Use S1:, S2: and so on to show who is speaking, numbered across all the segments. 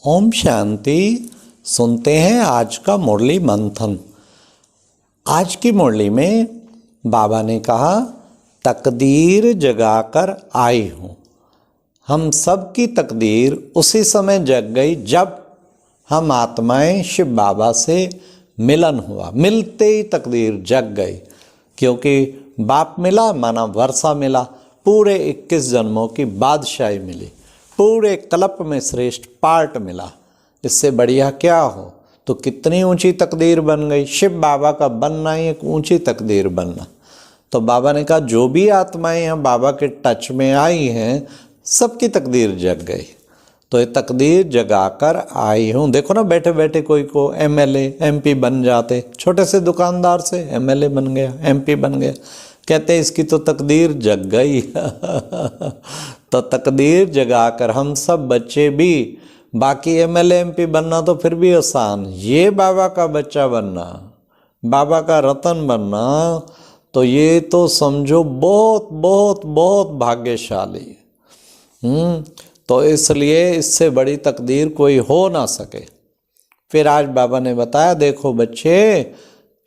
S1: ओम शांति। सुनते हैं आज का मुरली मंथन। आज की मुरली में बाबा ने कहा, तकदीर जगाकर आई हूँ। हम सब की तकदीर उसी समय जग गई जब हम आत्माएं शिव बाबा से मिलन हुआ। मिलते ही तकदीर जग गई, क्योंकि बाप मिला माना वर्षा मिला, पूरे 21 जन्मों की बादशाही मिली, पूरे कल्प में श्रेष्ठ पार्ट मिला। इससे बढ़िया क्या हो। तो कितनी ऊंची तकदीर बन गई। शिव बाबा का बनना ही एक ऊंची तकदीर बनना। तो बाबा ने कहा, जो भी आत्माएं यहाँ बाबा के टच में आई हैं, सबकी तकदीर जग गई। तो ये तकदीर जगाकर आई हूँ। देखो ना, बैठे बैठे कोई को एमएलए एमपी बन जाते। छोटे से दुकानदार से एमएलए बन गया, एमपी बन गया। कहते हैं इसकी तो तकदीर जग गई। तो तकदीर जगाकर हम सब बच्चे भी, बाकी एमएलए एमपी बनना तो फिर भी आसान, ये बाबा का बच्चा बनना, बाबा का रतन बनना, तो ये तो समझो बहुत बहुत बहुत भाग्यशाली। तो इसलिए इससे बड़ी तकदीर कोई हो ना सके। फिर आज बाबा ने बताया, देखो बच्चे,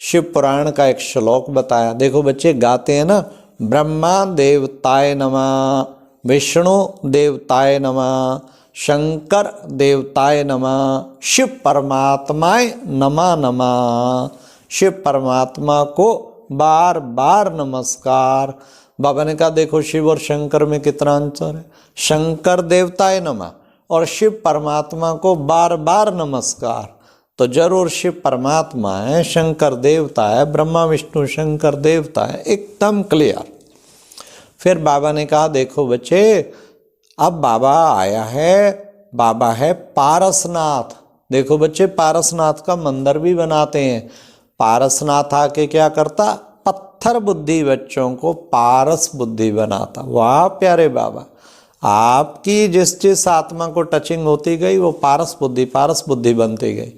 S1: शिव पुराण का एक श्लोक बताया। देखो बच्चे, गाते हैं ना, ब्रह्मा देवताय नमः, विष्णु देवताय नमः, शंकर देवताय नमः, शिव परमात्माय नमः नमः। शिव परमात्मा को बार बार नमस्कार। बाबा ने कहा, देखो शिव और शंकर में कितना अंतर है। शंकर देवताय नमः और शिव परमात्मा को बार बार नमस्कार। तो जरूर शिव परमात्मा है, शंकर देवता है, ब्रह्मा विष्णु शंकर देवता है, एकदम क्लियर। फिर बाबा ने कहा, देखो बच्चे, अब बाबा आया है, बाबा है पारसनाथ। देखो बच्चे, पारसनाथ का मंदिर भी बनाते हैं। पारसनाथ आके क्या करता, पत्थर बुद्धि बच्चों को पारस बुद्धि बनाता। वाह प्यारे बाबा, आपकी जिस आत्मा को टचिंग होती गई वो पारस बुद्धि बनती गई।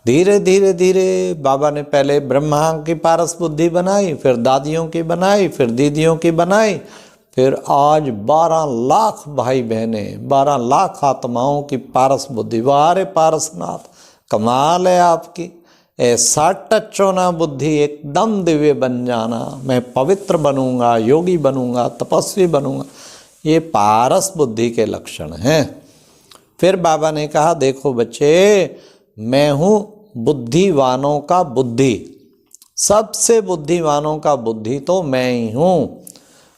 S1: धीरे धीरे धीरे बाबा ने पहले ब्रह्मा की पारस बुद्धि बनाई, फिर दादियों की बनाई, फिर दीदियों की बनाई, फिर आज 12 लाख भाई बहने, 12 लाख आत्माओं की पारस बुद्धि। वारे पारसनाथ, कमाल है आपकी। ऐसा टच होना बुद्धि, एकदम दिव्य बन जाना। मैं पवित्र बनूंगा, योगी बनूंगा, तपस्वी बनूंगा, ये पारस बुद्धि के लक्षण हैं। फिर बाबा ने कहा, देखो बच्चे, मैं हूँ बुद्धिवानों का बुद्धि, सबसे बुद्धिवानों का बुद्धि तो मैं ही हूँ।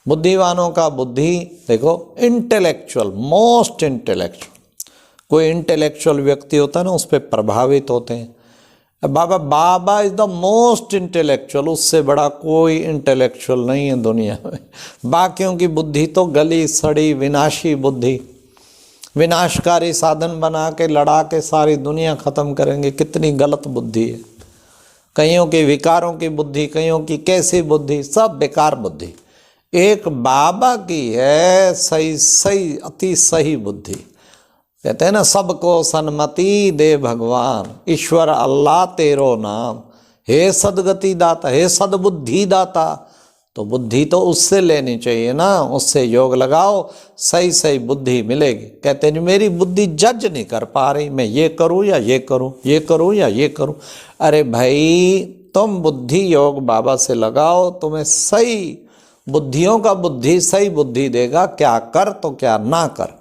S1: बुद्धिवानों का बुद्धि देखो, इंटेलेक्चुअल, मोस्ट इंटेलेक्चुअल। कोई इंटेलेक्चुअल व्यक्ति होता है ना, उस पर प्रभावित होते हैं। बाबा इज द मोस्ट इंटेलेक्चुअल, उससे बड़ा कोई इंटेलेक्चुअल नहीं है दुनिया में। बाकियों की बुद्धि तो गली सड़ी विनाशी बुद्धि, विनाशकारी साधन बना के लड़ा के सारी दुनिया खत्म करेंगे। कितनी गलत बुद्धि है। कईयों की विकारों की बुद्धि, कईयों की कैसी बुद्धि, सब बेकार बुद्धि। एक बाबा की है सही सही, अति सही बुद्धि। कहते हैं ना, सबको सन्मति दे भगवान, ईश्वर अल्लाह तेरो नाम, हे सदगति दाता, हे सदबुद्धि दाता। तो बुद्धि तो उससे लेनी चाहिए ना, उससे योग लगाओ, सही सही बुद्धि मिलेगी। कहते हैं मेरी बुद्धि जज नहीं कर पा रही, मैं ये करूँ या ये करूँ, ये करूँ या ये करूँ। अरे भाई, तुम बुद्धि योग बाबा से लगाओ, तुम्हें सही बुद्धियों का बुद्धि सही बुद्धि देगा, क्या कर तो क्या ना कर।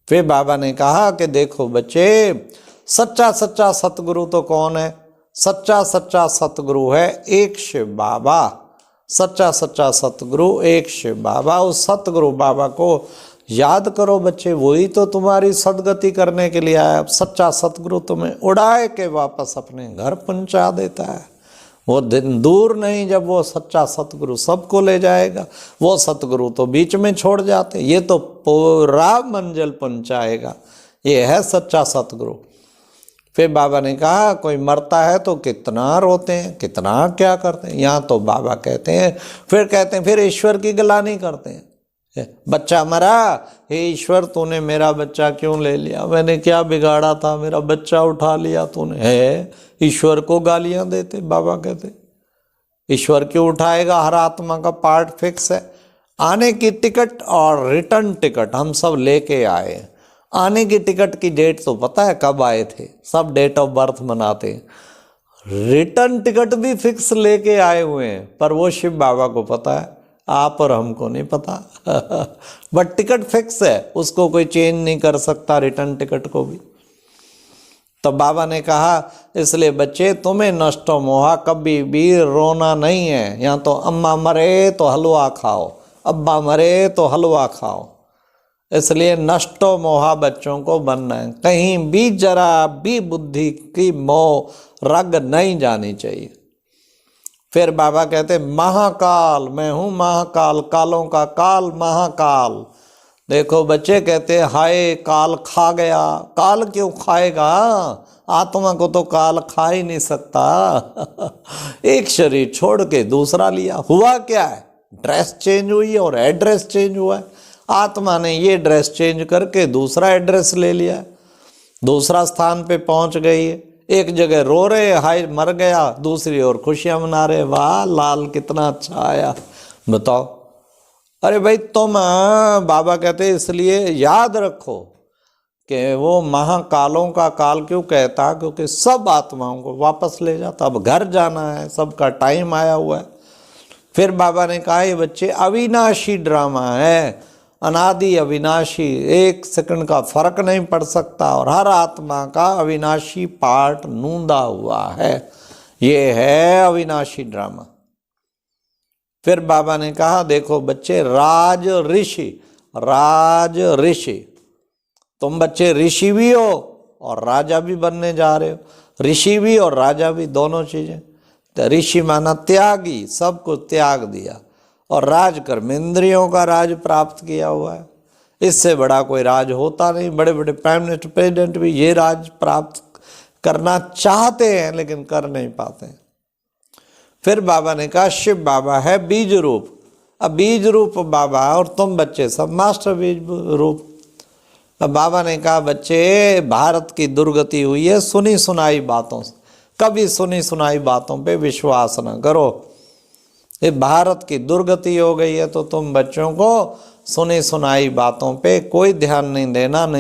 S1: फिर बाबा ने कहा कि देखो बच्चे, सच्चा सच्चा सतगुरु तो कौन है। सच्चा सच्चा सतगुरु है एक शिव बाबा। सच्चा सच्चा सतगुरु एक शिव बाबा। उस सतगुरु बाबा को याद करो बच्चे, वही तो तुम्हारी सदगति करने के लिए आया। सच्चा सतगुरु तुम्हें उड़ाए के वापस अपने घर पहुंचा देता है। वो दिन दूर नहीं जब वो सच्चा सतगुरु सबको ले जाएगा। वो सतगुरु तो बीच में छोड़ जाते, ये तो पूरा मंजिल पहुंचाएगा। ये है सच्चा सतगुरु। फिर बाबा ने कहा, कोई मरता है तो कितना रोते हैं, कितना क्या करते हैं। यहाँ तो बाबा कहते हैं, फिर ईश्वर की गिलानी करते हैं। बच्चा मरा, हे ईश्वर तूने मेरा बच्चा क्यों ले लिया, मैंने क्या बिगाड़ा था, मेरा बच्चा उठा लिया तूने। है ईश्वर को गालियां देते। बाबा कहते ईश्वर क्यों उठाएगा, हर आत्मा का पार्ट फिक्स है। आने की टिकट और रिटर्न टिकट हम सब लेके आए। आने की टिकट की डेट तो पता है कब आए थे, सब डेट ऑफ बर्थ मनाते हैं। रिटर्न टिकट भी फिक्स लेके आए हुए हैं, पर वो शिव बाबा को पता है, आप और हमको नहीं पता। बट टिकट फिक्स है, उसको कोई चेंज नहीं कर सकता, रिटर्न टिकट को भी। तो बाबा ने कहा इसलिए बच्चे तुम्हें नष्टो मोहा, कभी भी रोना नहीं है। यहाँ तो अम्मा मरे तो हलवा खाओ, अब्बा मरे तो हलवा खाओ, इसलिए नष्टो मोहा बच्चों को बनना है। कहीं भी जरा भी बुद्धि की मोह रग नहीं जानी चाहिए। फिर बाबा कहते महाकाल, मैं हूँ महाकाल, कालों का काल महाकाल। देखो बच्चे कहते हाय काल खा गया, काल क्यों खाएगा, आत्मा को तो काल खा ही नहीं सकता। एक शरीर छोड़ के दूसरा लिया, हुआ क्या है, ड्रेस चेंज हुई है और एड्रेस चेंज हुआ है। आत्मा ने ये ड्रेस चेंज करके दूसरा एड्रेस ले लिया है, दूसरा स्थान पे पहुंच गई है। एक जगह रो रहे हाय मर गया, दूसरी ओर खुशियां मना रहे, वाह लाल कितना अच्छा आया। बताओ, अरे भाई तुम बाबा कहते इसलिए याद रखो कि वो महाकालों का काल क्यों कहता, क्योंकि सब आत्माओं को वापस ले जाता। अब घर जाना है, सबका टाइम आया हुआ है। फिर बाबा ने कहा ये बच्चे अविनाशी ड्रामा है, अनादि अविनाशी, एक सेकंड का फर्क नहीं पड़ सकता, और हर आत्मा का अविनाशी पार्ट नूंदा हुआ है, ये है अविनाशी ड्रामा। फिर बाबा ने कहा देखो बच्चे राज ऋषि, तुम बच्चे ऋषि भी हो और राजा भी बनने जा रहे हो। ऋषि भी और राजा भी, दोनों चीजें। तो ऋषि माना त्यागी, सब कुछ त्याग दिया, और राज कर्म इंद्रियों का राज प्राप्त किया हुआ है। इससे बड़ा कोई राज होता नहीं। बड़े बड़े प्राइम मिनिस्टर प्रेसिडेंट भी ये राज प्राप्त करना चाहते हैं लेकिन कर नहीं पाते हैं। फिर बाबा ने कहा शिव बाबा है बीज रूप। अब बीज रूप बाबा और तुम बच्चे सब मास्टर बीज रूप। अब बाबा ने कहा बच्चे भारत की दुर्गति हुई है सुनी सुनाई बातों से, कभी सुनी सुनाई बातों पे विश्वास न करो। ये भारत की दुर्गति हो गई है तो तुम बच्चों को सुनी सुनाई बातों पे कोई ध्यान नहीं देना, नहीं